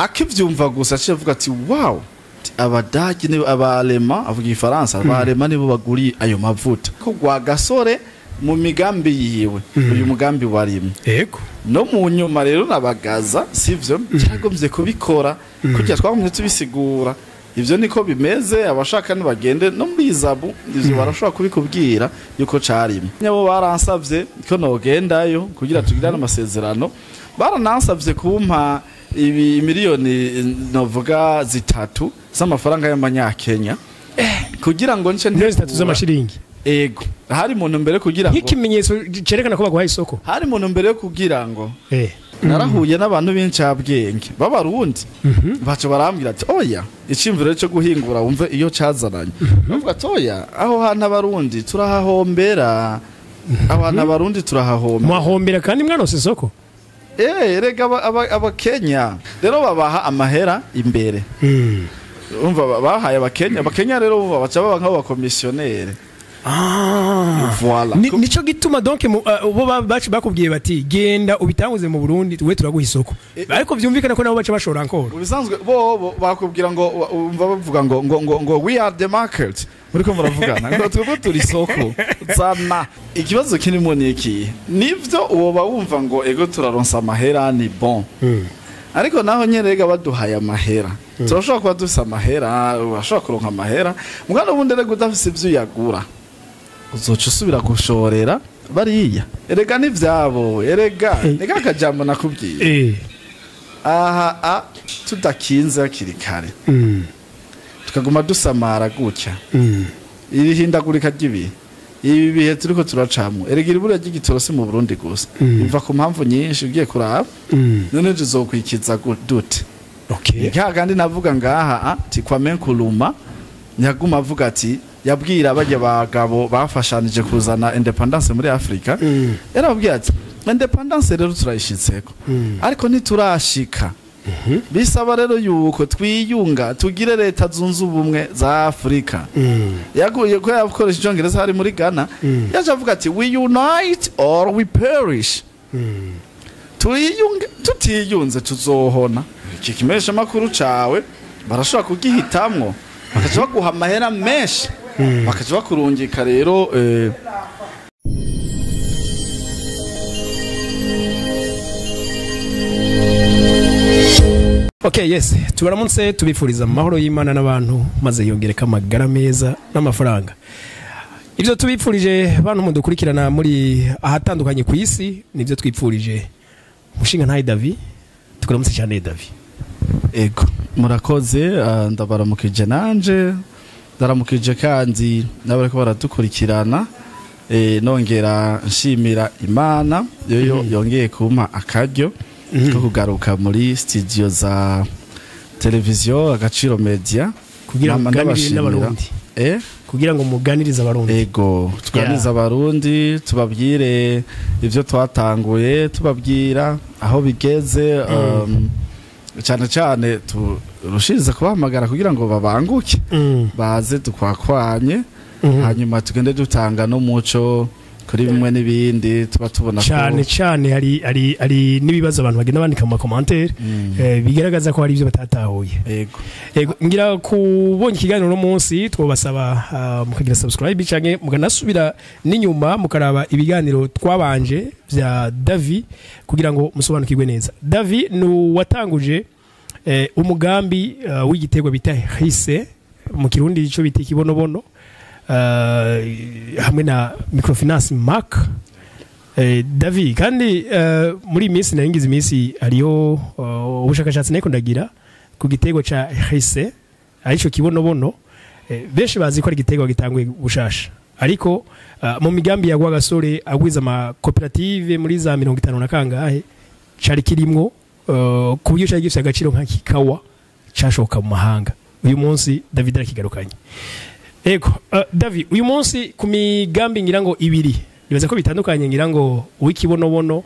akivyumva gusa aciye avuga ati wow abadagi ni abalema avuga ifaransa abalema nibo baguri ayo mavuta ko gwa gasore mu migambi yiwe uyu mugambi warimwe yego no mu nyuma rero nabagaza sivyo cyagomvye kubikora kujya twagumye tubisigura ivyo niko bimeze abashaka ni bagende no muri zabu ivyo barashobora kubikubwira yuko carimwe nyabo baransavye ko nogendayo kugira tugirane amasezerano baranansavye kumpa ibi miliyoni novuga zitatu z'amafaranga y'amanyakenya kugira ngo nce zitatu z'amashiringi ego hari muntu mbere kugira ngo nk'ikimenyetso cerekana ko baguhaye isoko hari muntu mbere yo kugira ngo narahuye n'abantu b'incabwenge b'abarundi baca barambwira ati oya icimviro cyo guhingura wumve iyo cazananye bavuga ati oya aho hantu abarundi turahahombera aho hantu abarundi turahahombera mwahombera kandi mwanose isoko rega abakenya rero babaha amahera imbere umva bahaye abakenya rero baca baba nk'abakomisiyoneri voilà nico gituma donc bo bakubwiye bati genda ubitanguze mu Burundi we turaguha isoko ariko vyumvikana ko nabo baca bashora encore ubisanzwe bo bakubwira ngo umva bavuga ngo we are the market muri ko muravugana ngo twebwe turi isoko zana ikibazo kinimo niki nivyo uwo bawumva ngo ego turaronsa amahera ni bon ariko naho nyerega baduhaye amahera turashobora kuba dufise amahera urashobora kuronka amahera mugana ubundi rego udafise ivyo yagura uzoca usubira gushorera bariya erega n'ivyabo erega nega akajambo nakubwiye aha tudakinze akiri kare tukaguma dusamara gutya irihindagurika ry'ibihe ibi bihe turiko turacamwe erega iribura ry'igitorosi mu Burundi gusa biva ku mpamvu nyinshi ugiye kuraba none tuzokwikiza dute kandi navuga ngaha Kwame Nkrumah nyaguma avuga ati yabwira abajya bagabo bafashanije kuzana independence muri Afrika yarababwira ati independence rero turayishitseko ariko ntiturashika bisaba rero yuko twiyunga tugire leta zunze ubumwe za Afrika yaguye ko yakoresha icyongereza hari muri Ghana yaje avuga ati we unite or we perish tuyunge tutiyunze tuzohona iki kimesha makuru cawe barashobora kugihitamwo bakaje baguha amahera menshi bakaje bakurungika rero Okay, yes, tubaramutse tubifuriza amahoro y'Imana n'abantu maze yongereka amagara meza n'amafaranga. Ivyo tubifurije bantu mudukurikirana muri ahatandukanye ku isi nivyo twipfurije mushinga ntaye David tukuramutse cyane David. Ego murakoze ndabaramukije nanje ndaramukije kandi nabareko baradukurikirana nongera nshimira Imana yo yongeye kumpa akaryo ko kugaruka muri studio za televiziyo Agaciro Media kugira ngo muganirize n'abarundi kugira ngo muganirize abarundi ego tuganirize abarundi tubabwire ivyo twatanguye tubabwira aho bigeze cyane cyane turushiriza kubahamagara kugira ngo babanguke baze tukwakwanye hanyuma tugende dutanga no muco kuri bimwe n'ibindi tuba tubona cyane hari nibibazo abantu bagenda bandika mu commentaire bigaragaza ko hari ivyo batatahuye yego ngira kubonye ikiganiro no munsi twobasaba mukagira subscribe canke muganasubira n'inyuma mukaraba ibiganiro twabanje vya David kugira ngo musobanukirwe neza. David no watanguje umugambi w'igitego bita Hise mu Kirundi ico bita ikibonobono hamwe na microfinance Mac David kandi muri minsi naringize iminsi ariyo ubushakashatsi nako ndagira ku gitego ca Hise arico kibonobono benshi bazi ko ari gitego gitangwe gushasha ariko mu migambi ya Gasore agwiza ama cooperative muri za 50 na kangahe cari kirimwo ku buryo cyari gifite agaciro nka kikawa cashoka mu mahanga uyu munsi David arakigarukanye. Ego David uyu munsi ku migambi ngira ngo ibiri bibaza ko bitandukanye ngira ngo uwikibonobono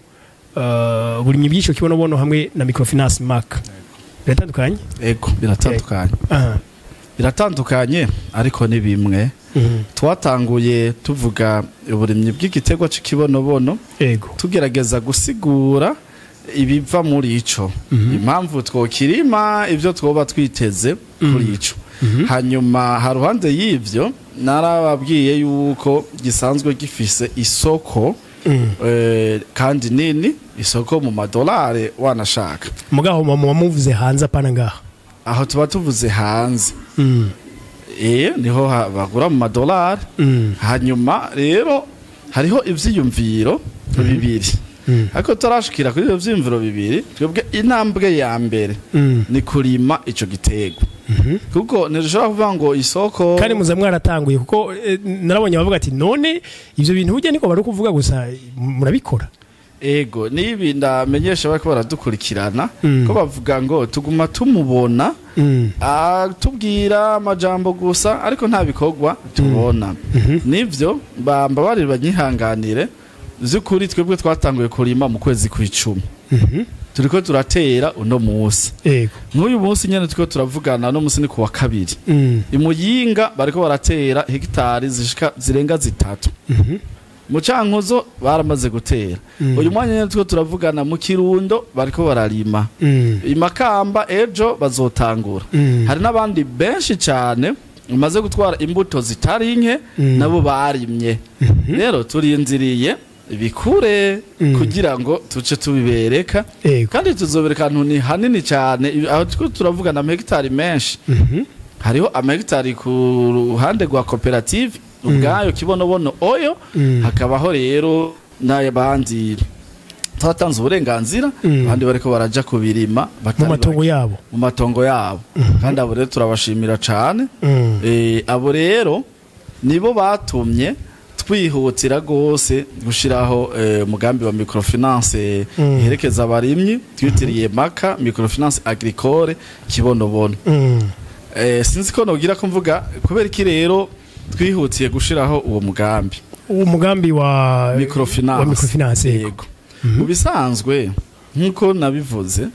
buri myibyisho kibonobono hamwe na microfinance Mac biratandukanye. Ego biratandukanye biratandukanye ariko ni bimwe twatanguye tuvuga uburimyi bw'igitego cy'ikibonobono ego tugerageza gusigura ibiva muri ico impamvu twokirima ivyo twoba twiteze kuri ico hanyuma haruhande y'ivyo narababwiye yuko gisanzwe gifise isoko kandi nini isoko mu madolari wanashaka mugaho muvuze hanze apana ngaha aho tuba tuvuze hanze niho bagura mu madolari hanyuma rero hariho ivyiyumviro bibiri ariko turashikira kuri ivyo vyiyumviro bibiri twebwe intambwe ya mbere ni kurima ico gitego kuko nirishobora kuvuga ngo isoko kandi muza mwaratanguye kuko narabonye bavuga ati none ivyo bintu burya niko bari kuvuga gusa murabikora ego nibi ndamenyesha bariko baradukurikirana ko bavuga ngo tuguma tumubona tubwira amajambo gusa ariko nta bikorwa tubona nivyo bamba bari banyihanganire z'ukuri twebwe twatanguye kurima mu kwezi kw'icumi turiko turatera uno musi nk'uyu munsi nyene turiko turavugana no musi ni kuwa kabiri imuyinga bariko baratera hegitari zirenga 3 mu Cankuzo baramaze gutera uyu mwanya nyene turiko turavugana mu Kirundo bariko bararima imakamba ejo bazotangura hari n'abandi benshi cyane umaze gutwara imbuto zitari nke nabo barimye rero turinziriye bikure kugira ngo tuce tubibereka kandi tuzobereka ahantu ni hanini cyane aho turavugana amahegitari menshi hariho amahegitari ku ruhande rwa koperative ubwayo kibonobono oyo hakabaho rero n'abandi twatanze uburenganzira abandi bariko baraja kubirima mu matongo yabo kandi abo rero turabashimira cyane abo rero nibo batumye twihutira gose gushiraho umugambi wa microfinance iherekeza abarimyi twitiriye maka microfinance agricole kibonobono sinzi ko nogira ko mvuga kubera iki rero twihutiye gushiraho uwo mugambi wa microfinance yego ubisanzwe nkuko nabivuze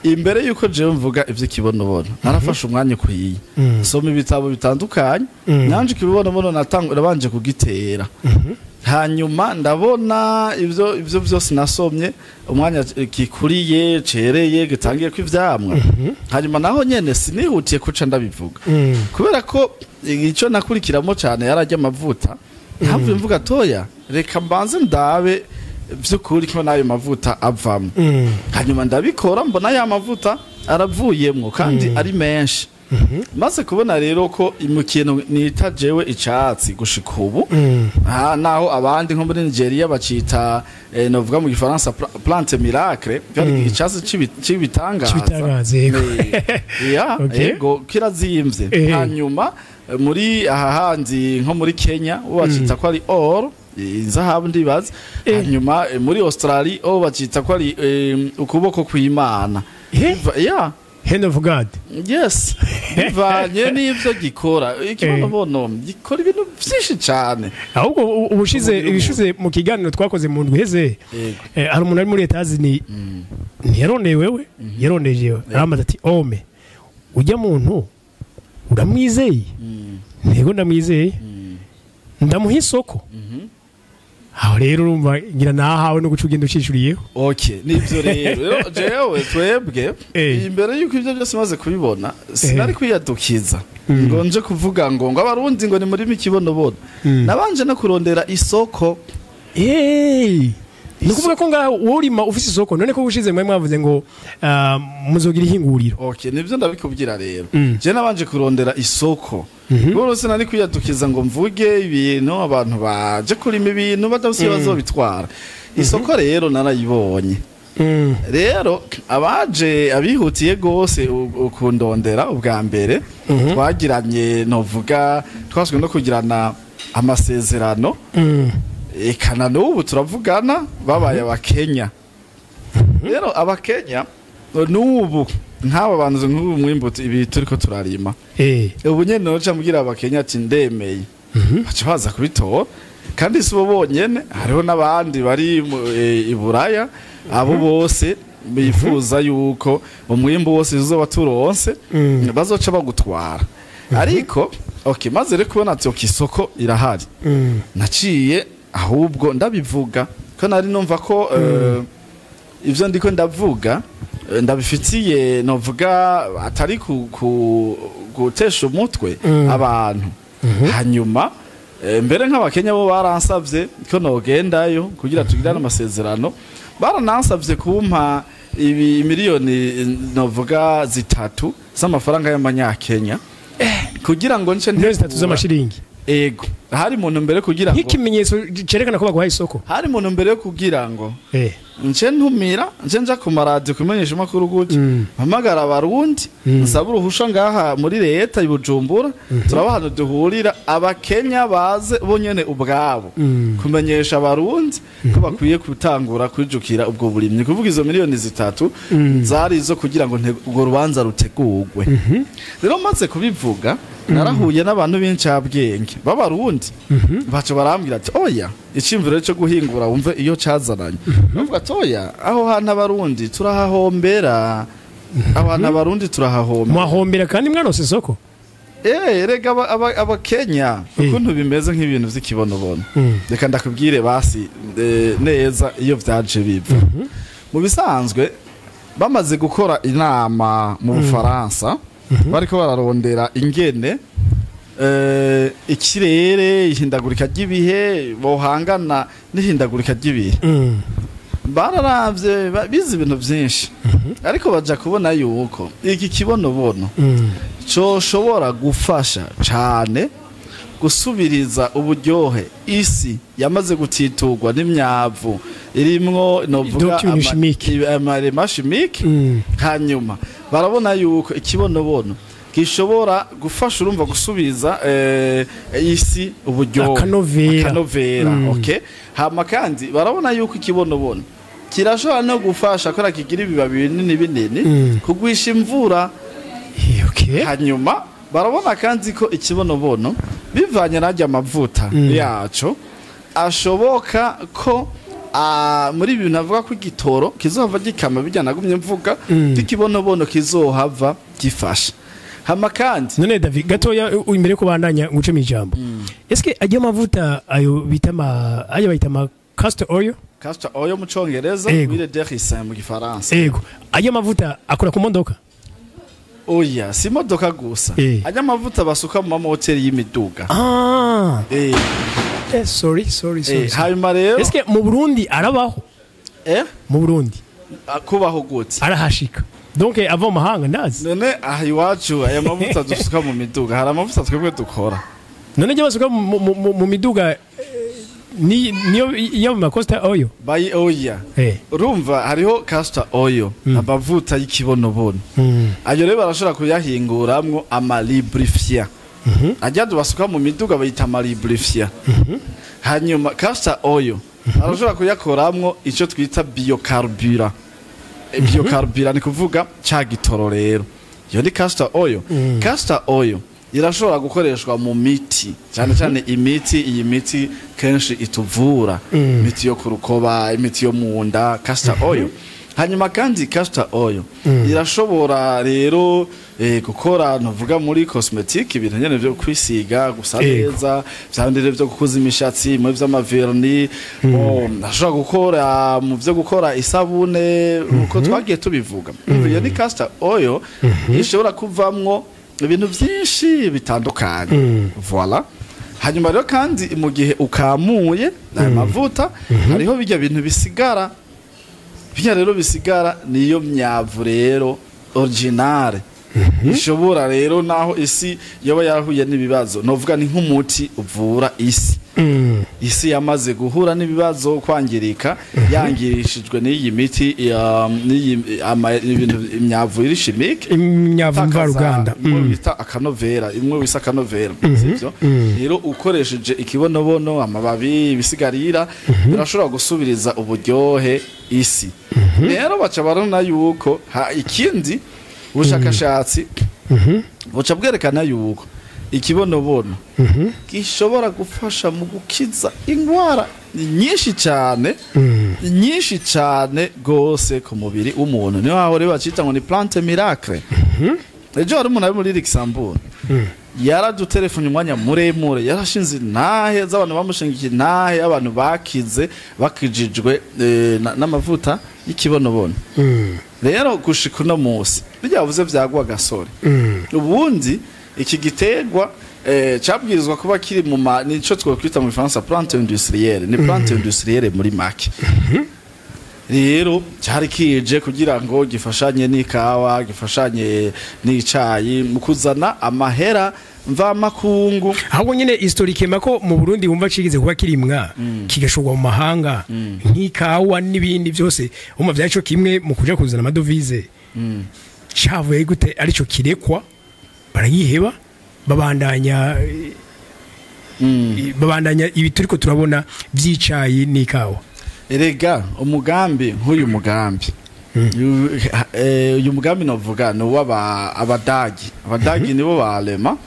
imbere yuko jewe mvuga ivyo kibonobono narafashe umwanya kuyiye soma ibitabo bitandukanye nanje kibonobono nabanje kugitera hanyuma ndabona ivyo byose nasomye umwanya kikuriye cereye gitangiye kwivyamwa hanyuma naho nyene sinihutiye kuca ndabivuga kubera ko ico nakurikiramo cyane yarajya amavuta havuye mvuga toya reka mbanze ndabe vyukuri ko nayo mavuta avamo hanyuma ndabikora mbona ya mavuta aravuyemwo kandi ari menshi maze kubona rero ko imukintu nita jewe icatsi gushika ubu naho abandi nko muri Nigeria bacita novuga mu gifaransa plante miracle kandi icatsi cibitangaza yego kirazimvye hanyuma muri ahahandi nko muri Kenya bacita ko ari or izahabu ndibaza hanyuma muri Australia bacita ko ari ukuboko kw'Imana hand of God yes bivanye n'ivyo gikora ikibonobono gikora ibintu vyinshi cyane ahubwo ubushize mu kiganiro twakoze mu ndwi heze hari umuntu ari muri Etazini ntiyaroneye wewe yarondejewe aramaze ati ome ujya muntu uramwizeye ntego ndamwizeye ndamuha isoko aho rero urumva ngira nahawe no gucugenda ucishuriyeho nivyo rero jewe twebwe imbere yuko ivyo byose maze kubibona sinari kwiyadukiza ngo nje kuvuga ngo abarundi ngo ni muri mikibonobono nabanje no kurondera isoko nukuvuga ko ngaho urima ufise isoko none ko ushize mwe mwavuze ngo muzogira ihinguriro nivyo ndabikubwira rero je nabanje kurondera isoko bose nari kwiyadukiza ngo mvuge ibintu abantu baje kurima ibintu badafise bazobitwara isoko rero narayibonye rero abaje abihutiye gose ukundondera ubwa mbere twagiranye novuga twaswe no kugirana amasezerano ekana n'ubu turavugana babaye abakenya rero abakenya n'ubu nk'aba bantu nk'ubu mwimbuto ibi turiko turarima ubu nyene noca mugira abakenya ati ndemeye baca baza kubitora kandi si bo bonyene hariho n'abandi bari i Buraya abo bose bifuza yuko umwimbu wose uzoba turonse bazoca bagutwara ariko maze rero kubona ati isoko irahari naciye ahubwo ndabivuga ko nari numva ko ivyo ndiko ndavuga ndabifitiye novuga atari gutesha umutwe abantu hanyuma mbere nk'abakenya bo baransavye ko nogendayo kugira tugirane amasezerano baranansavye kumpa ibi miliyoni novuga 3 z'amafaranga y'amanyakenya kugira ngo nce miliyoni 3 z'amashiringi ego hari muntu mbere kugira ngo nk'ikimenyetso cerekana ko baguhaye isoko hari muntu mbere kugira ngo nce ntumira nce nja ku maradiyo kumenyesha amakuru gutya mpamagara abarundi nsaba uruhusha ngaha muri leta y'Ubujumbura turaba hano duhurira abakenya baze bonyene ubwabo kumenyesha abarundi ko bakwiye gutangura kwijukira ubwo burimyi kuvuga izo miliyoni 3 zari izo kugira ngo urwo rubanza rutegurwe rero maze kubivuga narahuye n'abantu b'incabwenge b'abarundi baco barambwira ati oya icimviro cyo guhingura wumve iyo cazananye bavuga ati oya aho hana abarundi turahahombera aho hana abarundi turahahombera mwahombera kandi mwanose isoko rega abakenya ukuntu bimeze nk'ibintu vy'ikibonobono reka ndakubwire basi neza iyo vyaje biva mu bisanzwe bamaze gukora inama mu Bufaransa bariko bararondera ingene ikirere ihindagurika ry'ibihe bohangana n'ihindagurika ry'ibihe bararavye bize ibintu vyinshi ariko baja kubona yuko iki kibonobono coshobora gufasha cane gusubiriza uburyohe isi yamaze gutiturwa n'imyavu irimwo novuga amarema chimique hanyuma barabona yuko ikibonobono gishobora gufasha urumva gusubiza isi uburyohe akanovera okay hama kandi barabona yuko ikibonobono kirashobora no gufasha kora kigira ibibabi binini kugwisha imvura okay hanyuma barabona kandi ko ikibonobono bivanye najya amavuta yaco ashoboka ko muri ibintu navuga ko igitoro kizohava gikama bijyana gumye mvuga ikibonobono kizohava gifasha hama kandi none David gatoya imbere ko bandanya nguce mu ijambo eske ajya amavuta ayo bitama ayo bayitama castor oil mu Congereza huile de ricin mu Gifaransa ego ajya amavuta akora ku modoka oya si modoka gusa ajya amavuta basuka mu mamoteri y'imiduga sorry hanyuma rero eske mu Burundi arabaho mu Burundi kubaho gute arahashika donc ava mu mahanga ndazi none aha iwacu aya mavuta dusuka mu miduga hari amavuta twebwe dukora none je basuka mu miduga niyo iyo makosta oyo bayi oya urumva hariho castor oil amavuta y'ikibonobono ayo rero barashobora kuyahinguramwo amalibrifia ajya dubasuka mu miduga bayita amalibrifia hanyuma castor oil barashobora kuyakoramwo ico twita biocarburant biocarburant ni kuvuga ca gitoro rero iyo ni castor oil castor oil irashobora gukoreshwa mu miti cyane cyane iyi miti kenshi ituvura imiti yo kurukoba imiti yo munda castor oil hanyuma kandi castor oil irashobora rero gukora novuga muri cosmetic ibintu nyene byo kwisiga gusa neza byandire byo gukuza imishatsi mu vy'amaverni ashobora gukora mu byo gukora isabune uko twagiye tubivuga iyo ni castor oil ishobora kuvamwo ibintu byinshi bitandukanye voilà hanyuma rero kandi mu gihe ukamuye aya mavuta hariho bijya bintu bisigara bijya rero bisigara niyo myavu rero originale ishobora rero naho isi yoba yahuye n'ibibazo novuga ni nk'umuti uvura isi yamaze guhura n'ibibazo kwangirika yangirishijwe n'iyi miti imyavu iri chimique imyavu mvaruganda bita akanovera imwe wisa akanovera sivyo rero ukoresheje ikibonobono amababi ibisigarira birashobora gusubiriza uburyohe isi rero baca barona yuko ikindi ubushakashatsi buca bwerekana yuko ikibonobono gishobora gufasha mu gukiza indwara nyinshi cyane gose ku mubiri w'umuntu niho aho rero bacita ngo ni plante miracle ejo hari umuntu ari muri Luxembourg yaradutelefone umwanya muremure yarashinze intahe z'abantu bamushingiye intahe abantu bakize bakijijwe n'amavuta y'ikibonobono rero gushika uno munsi byavuze vyagwa gasore ubundi iki giterwa cabwirizwa kuba kiri mu nico twokwita mu Faransa plante industrielle ni plante industrielle muri make rero cyari kije kugira ngo gifashanye n'ikawa gifashanye n'icayi mu kuzana amahera mva makungu ahubwo nyene historique mako mu Burundi wumva cigize kuba kirimwa kigashogwa mu mahanga nk'ikawa n'ibindi byose umva vyaco kimwe mu kuja kuzana amadovize cavuye gute arico kirekwa barayiheba babandanya ibi turiko turabona vy'icayi n'ikawa erega umugambi nk'uyu mugambi uyu mugambi novuga no abadagi nibo balema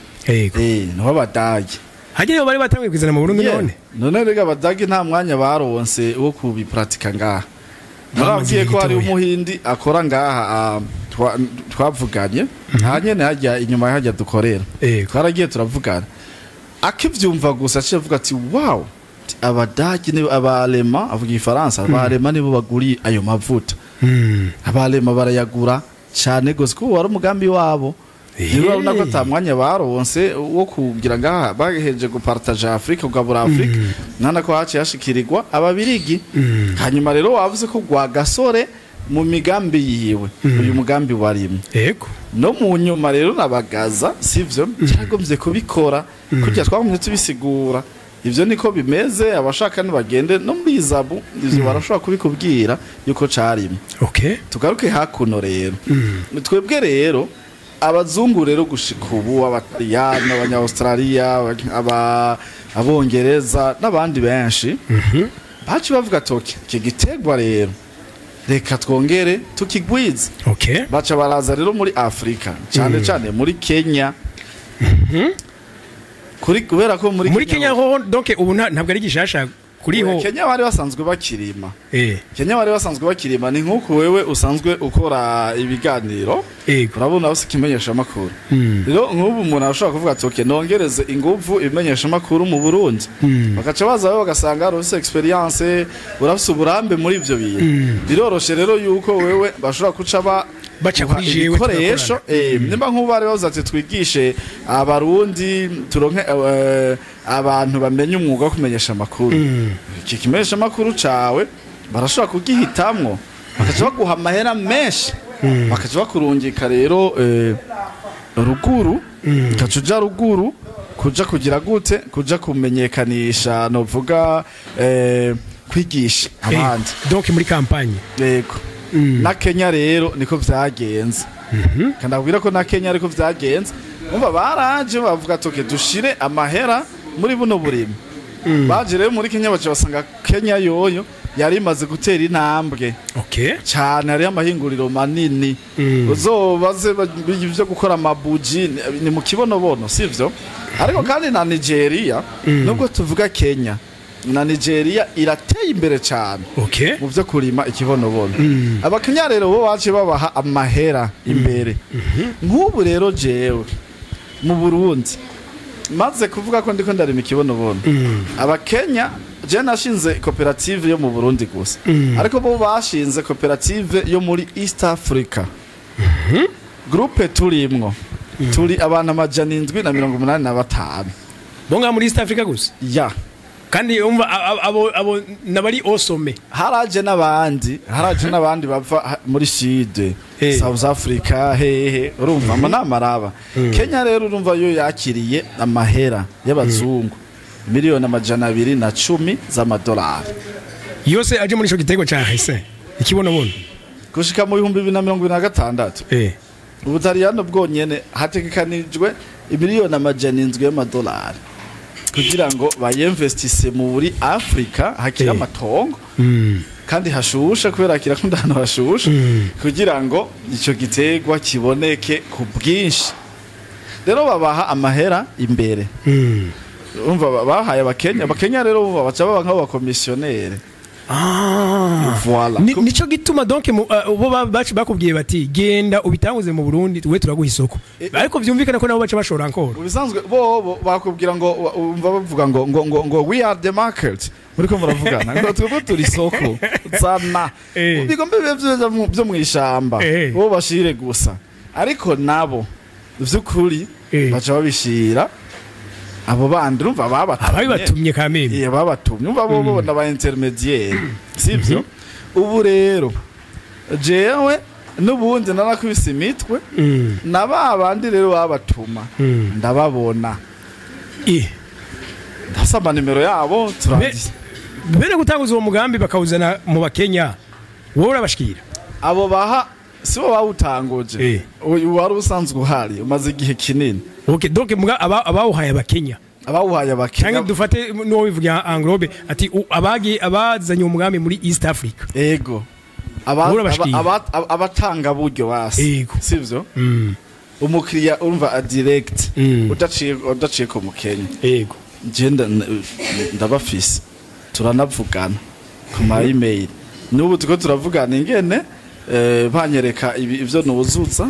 no abadagi hagiye bari batangiye kwizana mu Burundi none rega abadagi nta mwanya baronse wo kubipratika ngaha naravuye ko hari umuhindi akora ngaha twavuganye hanyene hajya inyuma hajya dukorera twaragiye turavugana akivyumva gusa avuga ati wow abadagi ni abalema avuga ifaransa abalema nibo baguri ayo mavuta abalema barayagura cyane gose ko wari umugambi wabo rero nako tamwanya baronse wo kugira ngaha bageheje gupartage Afrika ugabura Afrika nana ko haci yashikirirwa ababirigi hanyuma rero wavuze ko gwa gasore mu migambi yiwe uyu mugambi warimo yego no mu nyuma rero nabagaza sivyo cyagomvye kubikora kugira twagumye tubisigura ivyo niko bimeze abashaka nibagende no muri izabu ivyo barashobora kubikubwira yuko carimo tugaruke hakuno rero twebwe rero abazungu rero gushika ubu abataliyano abanya-Australia abongereza n'abandi benshi baci bavuga toki iki gitegwa rero reka twongere tukigwiza baca baraza rero muri Afrika cyane muri Kenya kubera ko muri Kenya ho donc ubu ntabwo ari gishasha kuriho Kenya bari basanzwe bakirima Kenya bari basanzwe bakirima ni nkuko wewe usanzwe ukora ibiganiro urabona bose kimenyesha makuru rero nk'ubu umuntu ashobora kuvuga ati okay nongereze ingufu ibimenyesha makuru mu Burundi bakaca baza bagasanga rose experience urafise uburambe muri ivyo bintu biroroshe rero yuko wewe bashobora kuca baca kuri jewe koresho nimba nk'ubare bavuze ati twigishe abarundi turonke abantu bamenye umwuga wo kumenyesha amakuru iki kimenyesha amakuru cawe barashobora kugihitamwo bakaca baguha amahera menshi bakaca bakurungika rero ruguru kacuja ruguru kuja kugira gute kuja kumenyekanisha novuga kwigisha abandi donc muri campagne yego na Kenya rero niko vyagenze kandabwira ko na Kenya ariko vyagenze umva baraje bavuga toke dushire amahera muri buno burimo baje rero muri Kenya baje basanga Kenya yoyo yari imaze gutera intambwe cyane ari amahinguriro manini uzobaze byo gukora amabuji ni mu kibonobono sivyo ariko kandi na Nigeria nubwo tuvuga Kenya na Nigeria irateye imbere cyane mu byo kurima ikibonobono abakenya rero bo baje babaha amahera imbere nk'ubu rero jewe mu Burundi maze kuvuga ko ndiko ndarima ikibonobono abakenya je nashinze koperative yo mu Burundi gusa ariko bo bashinze koperative yo muri East Africa groupe turimwo turi abantu 785 bonga muri East Africa gusa kandi umva abo nabari osome haraje nabandi bava muri Sud South Africa urumva namaraba Kenya rero urumva yo yakiriye amahera y'abazungu miliyoni 210 z'amadolari yose aje muri ico gitego ca hese ikibonobono gushika mu 2026 Ubutaliyano bwonyene hategekanijwe miliyoni 700 y'amadolari kugira ngo bayinvestise muri Afrika hakira amatongo kandi hashusha kubera kirakunda hano hashusha kugira ngo ico gitegwa kiboneke ku bwinshi rero babaha amahera imbere umva bahaye abakenya rero baca baba nk'abakomisiyonere Voilà. nico gituma donc bo bakubwiye bati genda ubitanguze mu Burundi we turaguha isoko ariko vyumvikana ko nabo baca bashora encore ubisanzwe bo bakubwira ngo umva bavuga ngo we are the market muriko muravugana ngo twebwe turi isoko zana ubigombe byo mwishamba bo bashire gusa ariko nabo vyukuri baca babishira abo bandi urumva babatumye kameme iya babatumye umva bo ndaba intermediaire sivyo ubu rero jewe nubundi narakubise imitwe nababandi rero babatuma ndababona ndasaba nimero yabo turandise bere gutanguza uwo mugambi bakawuzana mu bakenya wowe urabashikira abo baha sibo bawutanguje wari usanzwe uhari umaze igihe kinini okay donc abawuhaye abakenya cyangwa dufate no wivuga anglobe ati abazanye umugambi muri East Africa ego abatanga buryo basi sivyo umukiriya urumva direct udaciye ko mukenya ego genda ndabafise turanavugana ku ma email nubu tuko turavugana ingene banyereka ivyo nuzuza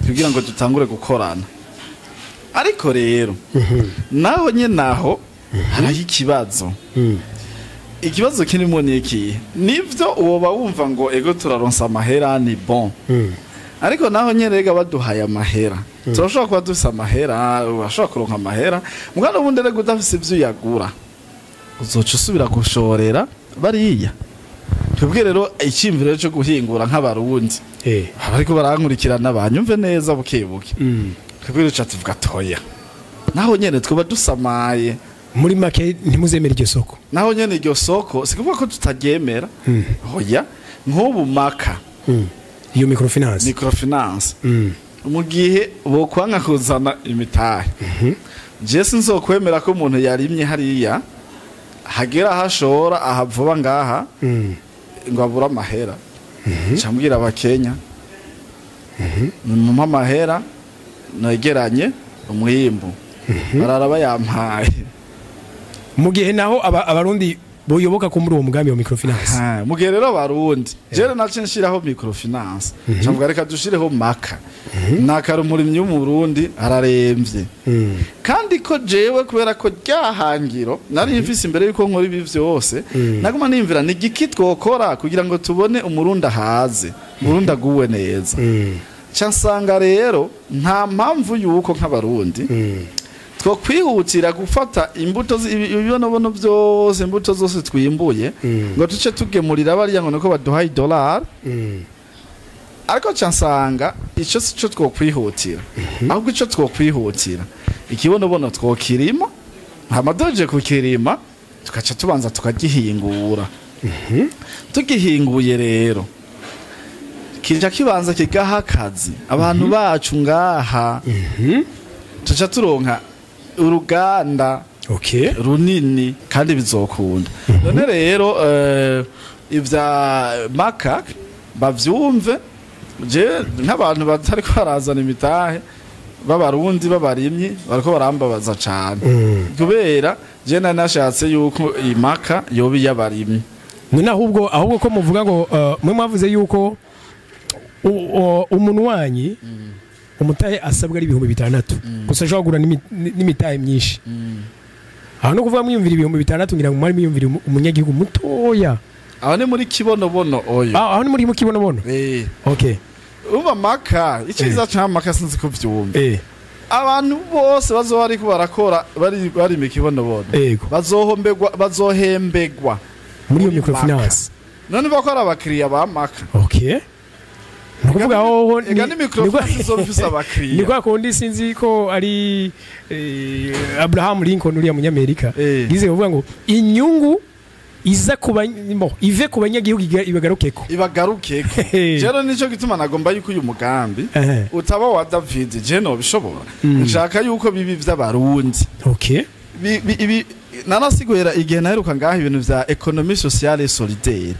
kugira ngo dutangure gukorana ariko rero naho naho haraho ikibazo kirimo niki nivyo uwo bawumva ngo ego turaronsa amahera ni bon ariko naho nyerega baduhaye amahera turashobora kuba dufise amahera urashobora kuronka amahera mugana ubundi rego udafise ivyo yagura uzoca usubira gushorera bariya twebwe rero icyimviro cyo guhingura nk'abarundi ariko barankurikirana banyumve neza bukebuke twebwe rero tuvuga toya naho nyene twaba dusamaye muri make ntimuzemera iryo soko naho nyene iryo soko sikuvuga ko tutagemera hoya nk'ubu maka iyo microfinance mu gihe bokwanga kuzana imitahe je sinzokwemera ko umuntu yarimye hariya hagera hashora ahavuba ngaha ngo abura amahera cyambwira abakenya mu amahera negeranye umwimbu bararaba yampaye mu gihe naho abarundi boyoboka ko muri uwo mugambi wa microfinance mu gihe rero abarundi jere nace nshiraho microfinance cyangwa reka dushireho maka nakara umurimyi mu Burundi araremvye kandi ko jewe kubera ko ryahangiro nari mfise imbere yuko nkora ibi vyose naguma nimvira ni giki twokora kugira ngo tubone umurundi ahaze umurundi aguwe neza cansanga rero nta mpamvu yuko nk'abarundi two kwihutira gufata imbuto ibibonobono byose imbuto zose twimbuye ngo tuce tugemurira bariya ngo nuko baduhaye $, ariko cansanga ico sico two kwihutira ahubwo ico two kwihutira ikibonobono twokirima hamadoje kukirima tukaca tubanza tukagihingura tugihinguye rero kija kibanza kigaha akazi abantu bacu ngaha tuca turonka uruganda runini kandi bizokunda none rero ivya maka bavyumve je nk'abantu batari ko barazana imitahe b'abarundi b'abarimyi bariko barambabaza cane kubera je nashatse yuko imaka yobi y'abarimyi none ahubwo ko muvuga ngo mwe mwavuze yuko umuntu wanyi umutahe asabwa ari 600 gusa ashobora kugura n'imitahe myinshi aho no kuvuga mwiyumvira 600 ngira ngo mwari mwiyumvira umunyagihugu mutoya aho ne muri kibonobono oyo aho ni muri kibonobono okay uba maka iciza cha maka sinzi ko vyumva abantu bose bazoba ariko barakora bari mu kibonobono bazohembegwa muri iyo microfinance none bakora abakiriya ba maka okay nukuvuga aho ni microfinance zofisa abakiriya ni kwa kundi sinzi ko ari Abraham Lincoln uri munyamerika gize kuvuga ngo inyungu iza ive ku banyagihugu ibagarukeko jero nico gituma nagomba yuko uyu mugambi utaba wa David je no bishobora nshaka yuko bibi vy'abarundi okay ibi nanasigwera igihe naheruka ngaho ibintu vya economie sociale et solidaire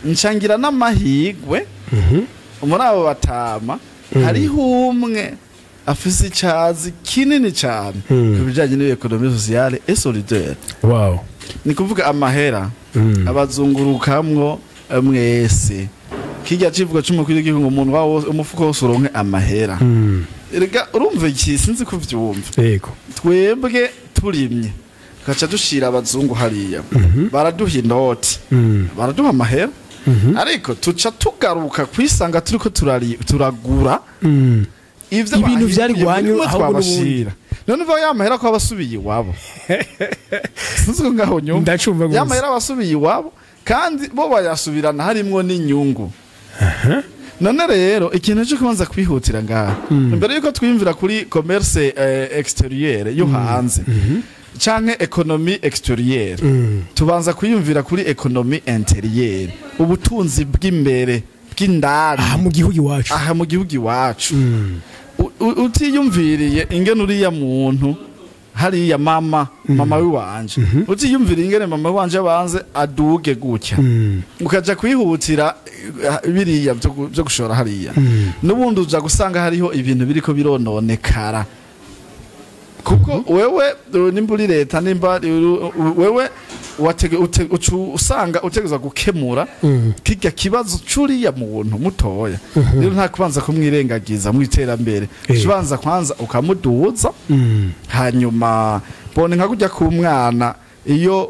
nshangira n'amahigwe muri abo batama hariho umwe afise icazi kinini cyane kubijanye n'economie sociale et solidaire wow ni kuvuga amahera abazungurukamwo mwese kijya civuga cy'umukuru w'igihugu umuntu wawo umufuko wose uronke amahera erega urumva iki sinzi kuvyumva yego twebwe turimye gaca dushira abazungu hariya baraduha inoti baraduha amahera ariko tuca tugaruka kwisanga turiko turagura ibintu vyari gwanyu ahubwo n'ubundi none uva yamahera ko abasubiye iwabo sinzi ko ngaho nyumva ndacumva gusa yamahera abasubiye iwabo kandi bo bayasubirana harimwo n'inyungu none rero ikintu cyo kubanza kwihutira ngaha mbere yuko twimvira kuri commerce extérieure yo hanze canke economie extérieure tubanza kwiyumvira kuri economie intérieure ubutunzi bw'imbere bw'indani aha mu gihugu iwacu utiyumviriye ingene uriya muntu hariya mama wiwanje utiyumviriye ingene mama wanje banze aduge gutya ukaja kwihutira biriya byo gushora hariya n'ubundi uja gusanga hariho ibintu biriko birononekara kuko wewe nimba uri leta nimba wewe usanga utegeza gukemura kijya kibazo curiya muntu mutoya rero nta kubanza kumwirengagiza mu iterambere kibanza kwanza ukamuduza hanyuma bone nka kujya ku mwana iyo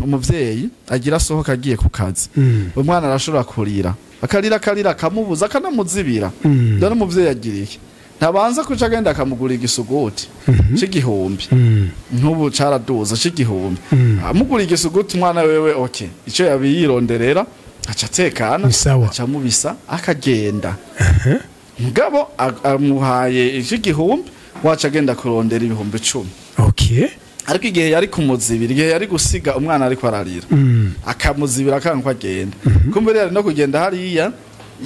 umuvyeyi agira sohoka agiye ku kazi umwana arashobora kurira akarira akamubuza akanamuzibira dore umuvyeyi agira iki ntabanza kuca agenda akamugura igisuguti c'igihumbi ntubu caraduza c'igihumbi amugura igisuguti umwana wewe okay ico yabiyironderera aca tekana aca mubisa akagenda mugabo amuhaye c'igihumbi waca agenda kurondera ibihumbi 10 okay ariko igihe yari kumuzibira igihe yari gusiga umwana ariko ararira akamuzibira akankwa agenda kumbe rero no kugenda hariya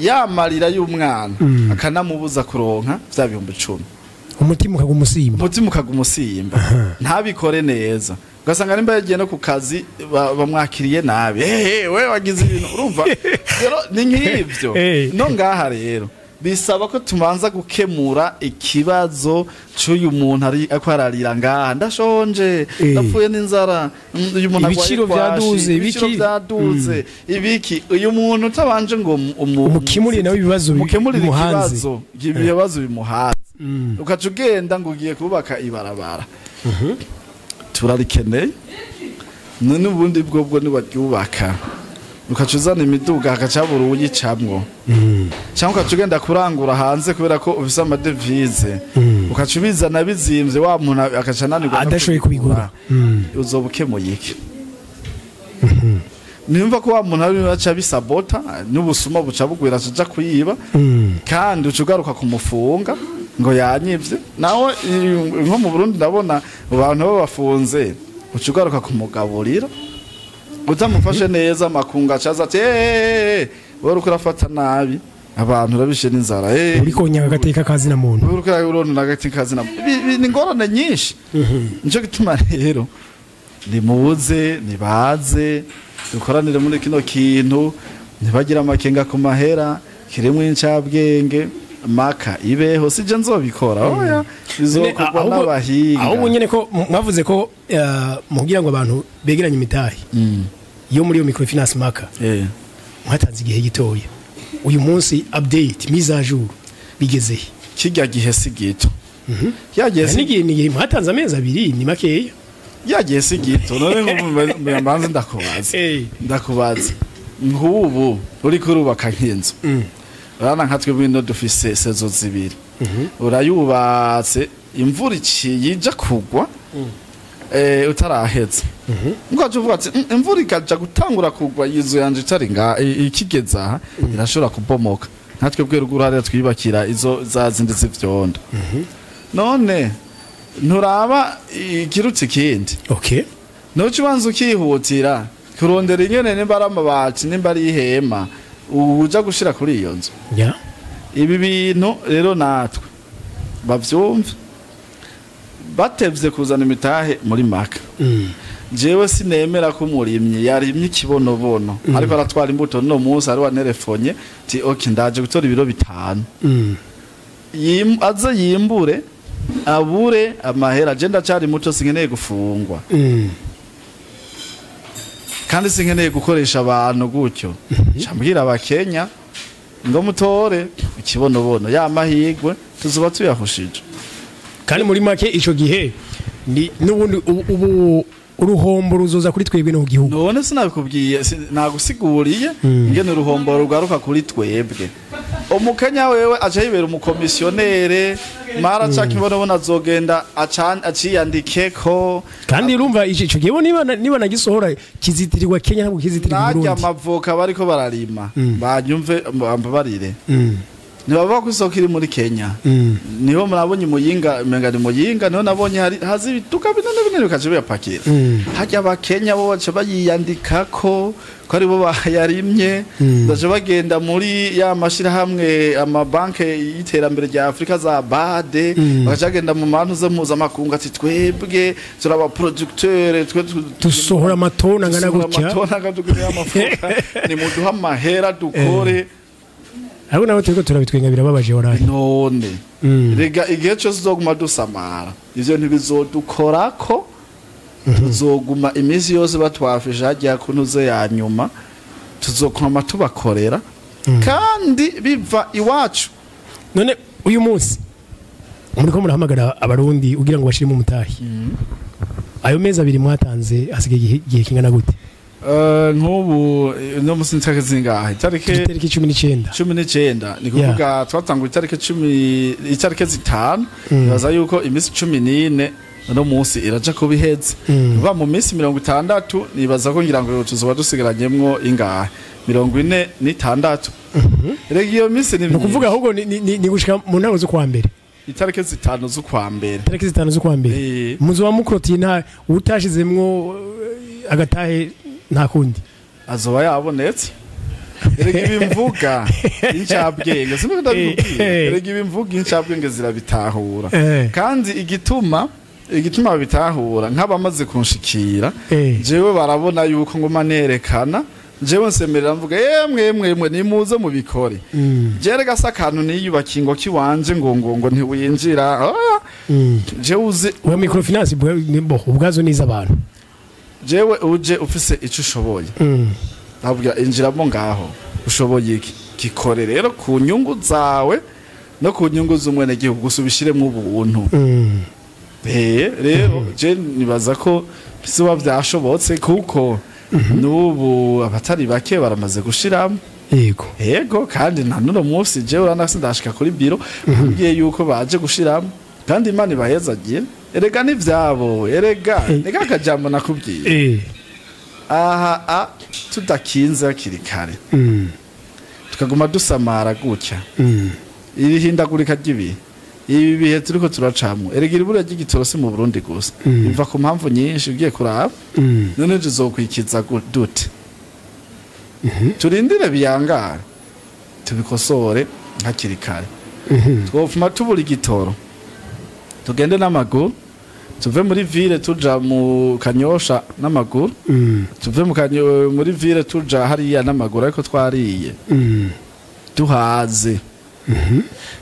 yamarira y'umwana akanamubuza kuronka vya bihumbi 10 umutima ukagumusimba ntabikore neza ugasanga nimba yagiye no ku kazi bamwakiriye nabi we wagize ibintu urumva rero ni nk'ivyo no ngaha rero bisaba ko tumanza gukemura ikibazo cy'uyu muntu ari akwararira ngaha ndashonje napfuye n'inzara uyu muntu ibiciro byaduze ibiki uyu muntu utabanje ngo umukemurire nawe ibibazo bimuhanze ukaca ugenda ngo ugiye kubaka ibarabara turarikeneye none ubundi bwo nibaryubaka ukaca uzana imiduga hakacabura uyicamwo cyangwa ukaca ugenda kurangura hanze kubera ko ufise amadevize ukaca ubizana bizimvye wa muntu akaca ananirwa adashoboye kubigura uzoba ukemuye iki nimva ko wa muntu ari aca bisabota n'ubusuma buca bugwira aja kuyiba kandi uca ugaruka kumufunga ngo yanyivye nawe nko mu Burundi ndabona abantu baba bafunze uca ugaruka kumugaburira utamufashe neza makunga acaza ati wari ukurafata nabi abantu urabishe n'inzara uriko nyanga gateka kazi na muntu uriko urona nagateka kazi na ni ngorane nyinshi nico gituma rero nimuze nibaze dukoranire muri kino kintu ntibagira amakenga ku mahera kiremwe incabwenge maka ibeho sije nzobikora oya bizokorwa n'abahinga aho nyene ko mwavuze ko mugira ngo abantu begeranye imitahe yo muri yo microfinance maka mwatanze igihe gitoya uyu munsi update mise à jour bigeze kijya gihe sigito yagiye n'igihe mwatanze amezi 2 ni makeya yagiye sigito none ngo mbanze ndakubaza nk'ubu uri kurubaka nk'inzu urana nkatwe bino dufise sezo zibiri urayubatse imvura yija kugwa utaraheza ngo uvuga ati imvura ikaja gutangura kugwa yizo yanje itaringa ikigeza aha irashobora kubomoka natwe bwe rugurare twibakira izo zazindi z'ivyondo none nturaba ikirutse kindi okay no kibanza ukihutira kurondera inyene nimba ari amabati nimba ari ihema uja gushira kuri iyo nzu ibi bintu rero natwe bavyumva batevye kuzana imitahe muri maka jewe sinemera ko umurimyi yarimye ikibonobono ariko aratwara imbuto no munsi ari wa telefonye ti okay ndaje gutora ibiro 5 aze yimbure abure amahera agenda cyari muto singeneye gufungwa kandi sinkeneye gukoresha abantu gutyo cambwira abakenya ngo mutore ikibonobono ya mahigwe tuzoba tuyahushije kandi muri make ico gihe ni nubundi ubu uruhombo ruzoza kuri twebwe no gihugu none sinabikubwiye nagusiguriye ingene uruhombo rugaruka kuri twebwe umukenya wewe aje yibera umukomisionere mara cakibona azogenda aciyandikeko kandi urumva ico gihe niba nagisohora kizitirirwa Kenya ntabwo kizitirirwa Burundi najya amavoka bariko bararima banyumve barire ntibava kwisoko iri muri Kenya niho murabonye muyinga mengani muyinga niho nabonye hazi bituka binene bikaje biyapakira hajya abakenya bo bace bayiyandikako ko ari bo bayarimye ndaje bagenda muri ya mashira hamwe amabanke y'iterambere rya Afrika za BAD bakagenda mu mantu zo muza makunga ati twebwe turaba producteur twe dusohora amatona ngana gutya amatona gatukira amafuka ni muduha mahera dukore Abo nawe turiko turabitwenga birababaje oraye. None. Rega igihe cyose uzoguma dusamara. Ivyo ntibizodukorako. Tuzoguma imisi yose batwafisha hajya kunuze ya nyuma. Tuzokoma tubakorera. Kandi biva iwacu. None uyu munsi muriko murahamagara abarundi ugira ngo bashire mu mutahi. Ayo mezi abiri mwatanze asigaye igihe kingana gute? Nk'ubu no musi ntarike zingahe itariki 19 ni kuvuga twatangura itariki 10 itariki zitanu baza yuko imisi 14 no musi iraja kubiheze ba mu misi 60 nibaza ko ngira ngo tuzoba dusigaranyemwo ingahe 46 rega iyo misi ni kuvuga ahubwo ni gushika mu ntango zo kwa mbere itariki zitanu zo kwa mbere itariki zitanu zo kwa mbere muzo wa mukroti utashizemwo agatahe nta kundi azoba yabonetse erega ibimvuga incabwenge sinko ndabikubwiye erega ibimvuga incabwenge zirabitahura kandi igituma babitahura nk'abamaze kunshikira jewe barabona yuko ngoma nerekana jewe nsemerera mvuga yemwe nimuze mu bikore jerega sakantu niyubaka ingo kiwanje ngo ntiwinjira jewe uzi we microfinance ubwazo niza abantu jewe uje ufise ico ushoboye nabwira injiramo ngaho ushoboye iki gikore rero ku nyungu zawe no ku nyungu z'umwene gihugu gusubishiremo ubuntu rero je nibaza ko bisuba byashobotse kuko nubu abatari bake baramaze gushiramo yego kandi nta nuno munsi jewe uranasi ndashika kuri biro ngiye yuko baje gushiramo kandi Imana ibahezagiye erega nivyabo erega nega kajambo nakubwiye aha tudakinze akiri kare tukaguma dusamara gutya irihindagurika ry'ibi ibi bihe turiko turacamwe erega iribura ry'igitorosi mu Burundi gusa biva ku mpamvu nyinshi ugiye kuraba none tuzokwikiza dute turindire biyangara tubikosore hakiri kare twofuma tubura igitoro tugende n'amaguru tuve muri ville tuja mu Kanyosha n'amaguru tuve muri ville tuja hariya n'amaguru ariko twariye tuhaze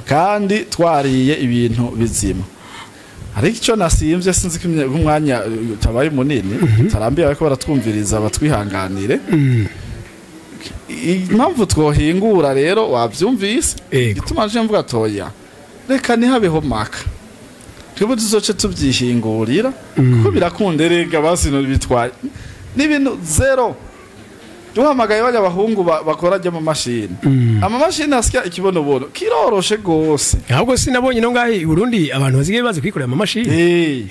kandi twariye ibintu bizima ariko icyo nasimvye sinzi ko umwanya tabaye munini tarambiye ariko baratwumviriza batwihanganire impamvu twohingura rero wavyumvise gituma je mvuga toya reka nihabeho maka twebwe tuzoce tubyihingurira kuko birakunda erega basinura bitwaye n'ibintu zero duhamagaye bajya abahungu bakora mu mashini amamashini asya ikibonobono kiroroshe gose ahubwo sinabonye no ngahe Burundi abantu bazigaye bazi kwikorera amamashini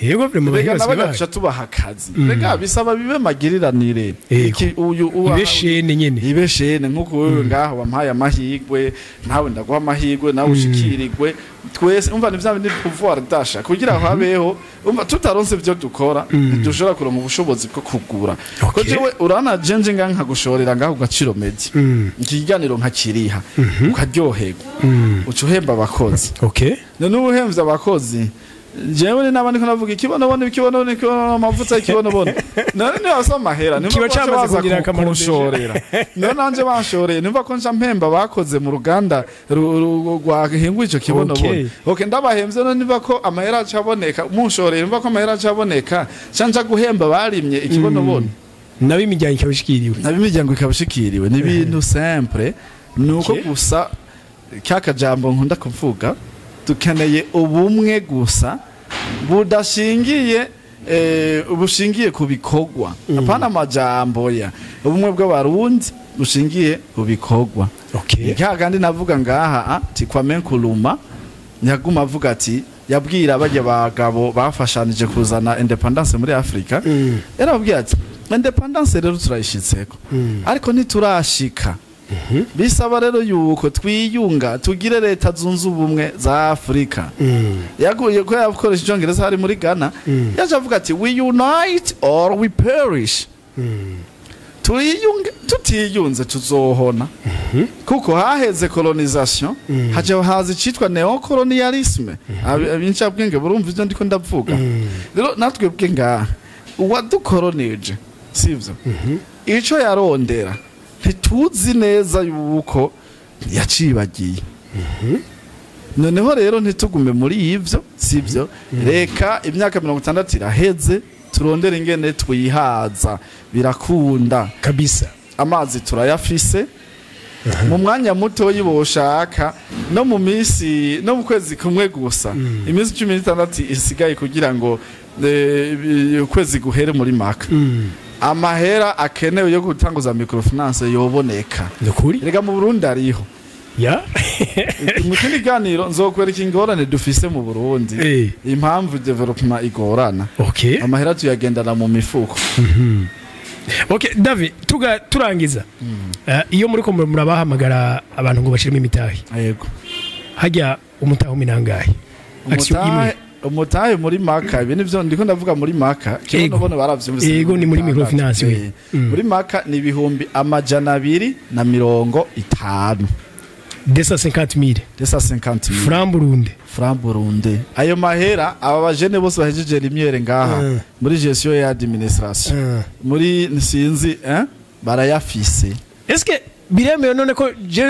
yego biri mu bahinga n'abagaca tubaha akazi rega bisaba bibe magiriranire iki uyu ibeshene nyene ibeshene nkuko wewe ngaho wampaye amahigwe nawe ndaguha amahigwe nawe ushikirigwe twese umva nivyo ni pouvoir dasha kugira aho habeho umva tutaronse byo dukora dushobora kuronka ubushobozi bwo kugura ko jewe urana jenje nka gushorera ngaho gaciro medi ikiganiro nka kiriha ukaryoherwa ucuhemba abakozi none ubuhemvye abakozi jewe ni nabandi ko navuga ikibono amavuta ikibono none ni wasoma hera ni kiba cyamaze kugira akamaro gushorera none nanje banshoreye nimva ko nca mpemba bakoze mu ruganda rwahinguye ico kibono ndabahemvye none nimva ko amahera acaboneka munshoreye nimva ko amahera acaboneka canja guhemba barimye ikibono nabi imiryango ikabishikiriwe imiryango ikabishikiriwe ni ibintu simple nuko gusa cyaka jambo nkunda kuvuga dukeneye ubumwe gusa budashingiye ubushingiye ku bikorwa apana amajambo ya ubumwe bw'abarundi bushingiye ku bikorwa kandi navuga ngaha Kwame Nkrumah nyaguma avuga ati yabwira bajya bagabo bafashanije kuzana independence muri Afrika yarababwira ati independence rero turayishitseko ariko ntiturashika bisaba rero yuko twiyunga tugire leta zunze ubumwe za Afrika yaguye ko yakoresha icyongereza hari muri Ghana yaje avuga ati we unite or we perish tutiyunze tuzohona kuko haheze colonisation haje haza icitwa neocolonialisme abincabwenge burumva ivyo ndiko ndavuga rero natwe bwenga uwadukolonije sivyo ico yarondera ntituzi neza yuko yacibagiye noneho rero ntitugume muri ivyo sivyo reka imyaka 60 iraheze turondera ingene twihaza birakunda kabisa amazi turayafise mu mwanya muto yiboshaka no mu minsi no mu kwezi kumwe gusa iminsi 16 isigaye kugira ngo ukwezi guhere muri maka amahera akenewe yo gutanguza microfinance yoboneka rega mu Burundi ariho ya mu kindi ganiro nzokwereka ingorane dufise mu Burundi impamvu development igorana amahera tuyagendana mu mifuko David turangiza iyo muri ko murabahamagara abantu ngo bashiremo imitahe yego hajya umutahe minangahe umutahe muri maka ibi nivyo ndiko ndavuga muri maka kibo nabone baravyumvise yego ni muri microfinance muri maka ni ibihumbi 250 250,000 francs Burundi ayo mahera aba bajene bose bahejeje rimyere ngaha muri gestion ya administration muri nsinzi barayafise eske biremewe none ko je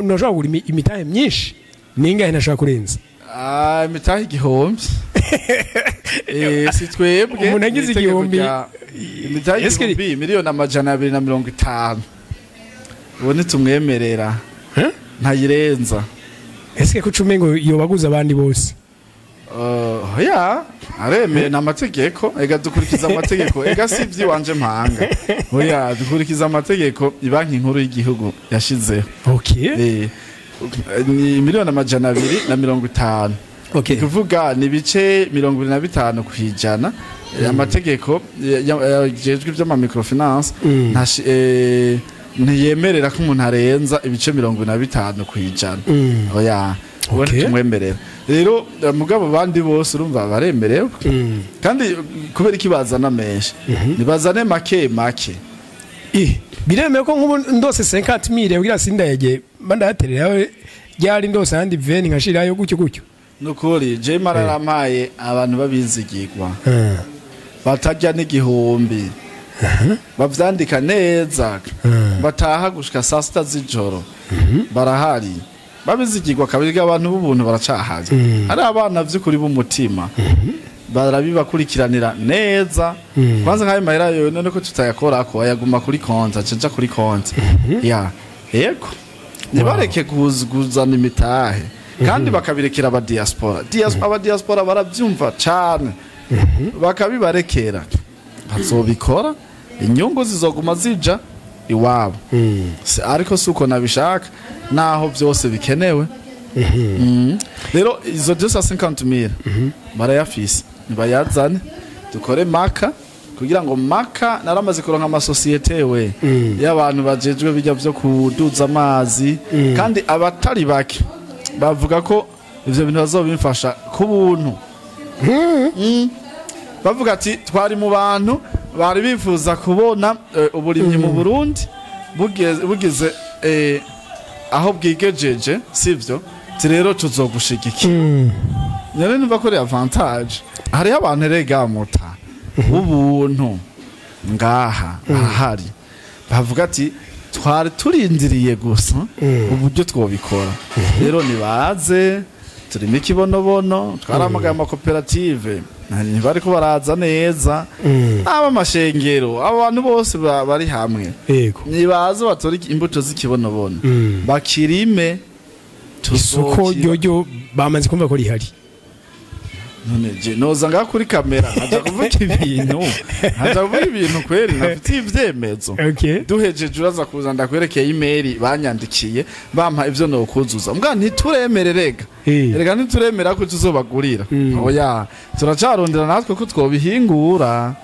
noshaka gura imitahe myinshi ningahe nashaka kurenza imitahe igihombi si twebwe umuntu agize igihombi imitahe igihombi miliyoni 250 ubone tumwemerera ntayirenza eske kucumengo yobaguza abandi bose ya areme n'amategeko ega dukurikiza amategeko ega sivyi wanje mpanga oya dukurikiza amategeko ibanki nkuru y'igihugu yashizeho ni miliyoni 250 kuvuga ni bice 25 kwijana amategeko yajejwe by'ama microfinance ntiyemerera ko umuntu arenza ibice 25 kwijana oya ubone tumwemerera rero mugabo bandi bose urumva baremerewe kandi kubera ikibazana menshi nibazane make biremewe ko nk'ubu ndose 50,000 ugira sindaye manda yaterera ryari ndose handi veni nkashirayo gutyo nukuri je mararamaye abantu babizigirwa batajya n'igihumbi bavyandika neza bataha gushika saa 6 z'ijoro barahari babizigirwa kabiri abantu b'ubuntu baracahaje hari abana vy'ukuri b'umutima barabibakurikiranira neza kwanza nkayo mahera yo none ko tutayakora ko ayaguma kuri konta caja kuri konta ya yego nibareke kuzana imitahe kandi bakabirekera aba diaspora baravyumva cyane bakabibarekera bazobikora inyungu zizoguma zija iwabo ariko suko nabishaka naho byose bikenewe rero izo 250,000 barayafise nibayazane dukore maka kugira ngo maka naramaze kuronka amasosiyete we y'abantu bajejwe bijya byo kuduza amazi kandi abatari bake bavuga ko ivyo bintu bazobimfasha ku buntu bavuga ati twari mu bantu bari bifuza kubona uburimyi mu Burundi bugize aho bwigejeje sivyo rero tuzogushigikira none numva ko ari avantage hari abantu rega muta ubuntu ngaha ahari bavuga ati twari turindiriye gusa uburyo twobikora rero nibaze turimo ikibonobono twaramagaye amakoperative bariko baraza neza aba amashengero abantu bose bari hamwe yego nibaze batora imbuto z'ikibonobono bakirime isoko ryo bamaze kumva ko rihari none je noza nga kuri kamera haja kuvuga ibintu kweri nafite ivyemezo duhejeje uraza kuza ndakwerekeye email banyandikiye bampa ivyo no kuzuza mbwa ntituremererega erega ntituremera ko tuzobagurira oya turacarondera natwe ko twobihingura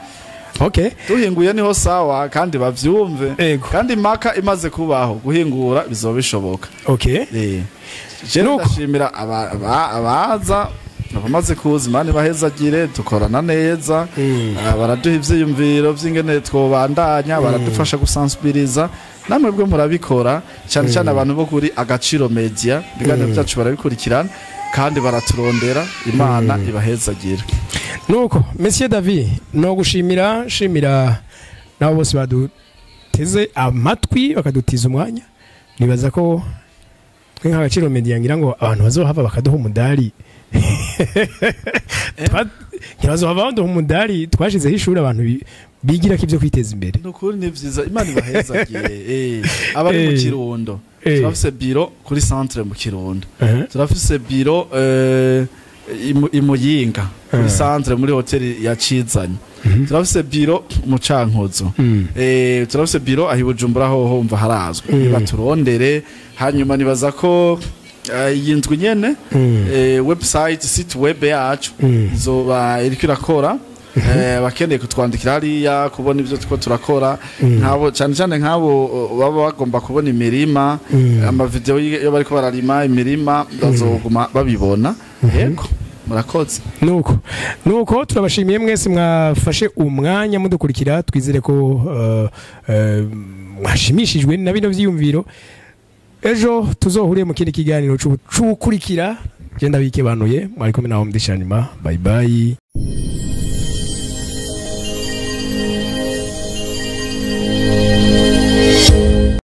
duhinguye niho sawa kandi bavyumve kandi maka imaze kubaho guhingura bizobishoboka je ndashimira abaza abamaze kuza imana ibahezagire dukorana neza baraduha ivyiyumviro vy'ingene twobandanya baradufasha gusensibiliza namwe bwo murabikora cyane cyane abantu bo kuri Agaciro Media biganiro byacu barabikurikirana kandi baraturondera imana ibahezagire nuko Monsieur David no gushimira shimira nabo bose baduteze amatwi bakadutiza umwanya nibaza ko twe nk'Agaciro Media ngira ngo abantu bazohava bakaduha umudari nkibazo abandi umudari twashizeho ishuri abantu bigira k'ibyo kwiteza imbere nukuri ni vyiza imana ibahezagiye abari mu Kirundo turafise biro kuri centre mu Kirundo turafise biro imuyinga kuri centre muri hotel ya Cizanye turafise biro mu Cankuzo turafise biro ahi Bujumbura ho mva harazwe baturondere hanyuma nibaza ko yindwi nyene website site web yacu izoba iriko irakora bakeneye kutwandikira hariya kubona ivyo tuko turakora nkabo cyane nkabo baba bagomba kubona imirima ama video yo bariko bararima imirima bazoguma babibona yego murakoze nuko turabashimiye mwese mwafashe umwanya mudukurikira twizere ko mwashimishijwe na bino vyiyumviro ejo tuzohuriye mu kindi kiganiro cy'ukurikira genda bikebanuye mwariko naho mudishanima bye bye